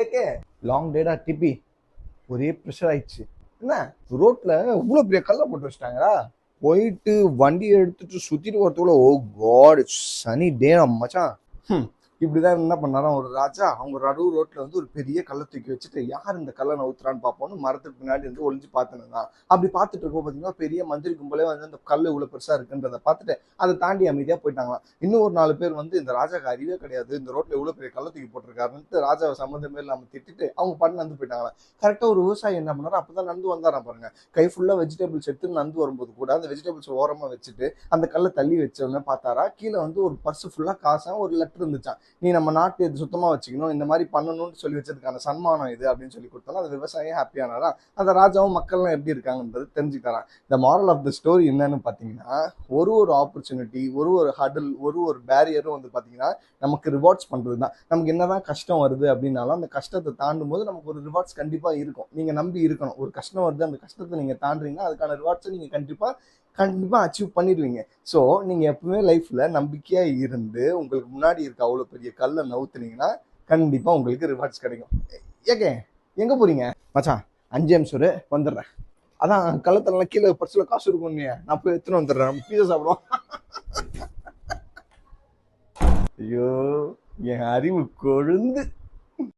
AK long data DP ஒரே pressure ஆயிடுச்சு. என்ன ரோட்ல இவ்வளவு பெரிய கல்லை போட்டு வச்சிட்டாங்களா? போயிட்டு வண்டியை எடுத்துட்டு சுத்திட்டு வரதுக்குள்ள ஓ காட் சனி டே மச்சான். இப்படிதான் என்ன பண்ணாராம் ஒரு ராஜா, அவங்க நடு ரோட்ல வந்து ஒரு பெரிய கல்லை தூக்கி வச்சுட்டு யார் இந்த கல்லை நவுத்துறான்னு பார்ப்போம்னு மரத்துக்கு பின்னாடி இருந்து ஒளிஞ்சு பார்த்துருந்தான். அப்படி பார்த்துட்டு இருக்கோம் பார்த்தீங்கன்னா பெரிய மந்திரி கும்பலே வந்து அந்த கல் இவ்வளவு பெருசா இருக்குன்றதை பார்த்துட்டு அதை தாண்டி அமைதியா போயிட்டாங்களாம். இன்னும் ஒரு 4 பேர் வந்து இந்த ராஜாக்கு அறிவே கிடையாது, இந்த ரோட்ல இவ்வளவு பெரிய கல்லை தூக்கி போட்டிருக்காருன்ட்டு ராஜாவை சம்மந்தமே இல்லாம திட்டிட்டு அவங்க பண்ணு நடந்து போயிட்டாங்களா. கரெக்டா ஒரு விவசாயி என்ன பண்ணாரு, அப்பதான் நடந்து வந்தாராம் பாருங்க. கை ஃபுல்லா வெஜிடபிள்ஸ் எடுத்து நடந்து வரும்போது கூட அந்த வெஜிடபிள்ஸ் ஓரமா வச்சுட்டு அந்த கல்லை தள்ளி வச்சோன்னு பார்த்தாரா, கீழே வந்து ஒரு பர்ஸ் ஃபுல்லா காசா ஒரு லெட்டர் இருந்துச்சான். நீ நம்ம நாட்டு இது சுத்தமா வச்சுக்கணும், இந்த மாதிரி பண்ணணும்னு சொல்லி வச்சதுக்கான சன்மானம் இது அப்படின்னு சொல்லி கொடுத்தோம்னா அந்த விவசாயம் ஹாப்பியானாரா. அந்த ராஜாவும் மக்கள்லாம் எப்படி இருக்காங்கன்றது தெரிஞ்சுக்கிறான். இந்த மாரல் ஆஃப் த ஸ்டோரி என்னன்னு பாத்தீங்கன்னா, ஒரு ஆப்பர்ச்சுனிட்டி, ஒரு ஹடல், ஒரு பேரியரும் வந்து பாத்தீங்கன்னா நமக்கு ரிவார்ட்ஸ் பண்றதுதான். நமக்கு என்னதான் கஷ்டம் வருது அப்படின்னாலும் அந்த கஷ்டத்தை தாண்டும் போது நமக்கு ஒரு ரிவார்ட்ஸ் கண்டிப்பா இருக்கும். நீங்க நம்பி இருக்கணும். ஒரு கஷ்டம் வருது, அந்த கஷ்டத்தை நீங்க தாண்டுறீங்கன்னா அதுக்கான ரிவார்ட்ஸை நீங்க கண்டிப்பா அச்சீவ் பண்ணிடுவீங்க. ஸோ நீங்க எப்பவுமே லைஃப்ல நம்பிக்கையா இருந்து உங்களுக்கு முன்னாடி இருக்க அவ்வளவு பெரிய கல்லை நவுத்துனீங்கன்னா கண்டிப்பா உங்களுக்கு ரிவார்ட்ஸ் கிடைக்கும். ஏகே எங்க போறீங்க மச்சான்? 5 நிமிஷம் வந்துடுறேன். அதான் கள்ளத்தெல்லாம் கீழே பர்ஸ்ல காசு இருக்கும், நான் போய் எடுத்துன்னு வந்துடுறேன், பீஸா சாப்பிடுவோம். ஐயோ என் அறிவு கொழுந்து.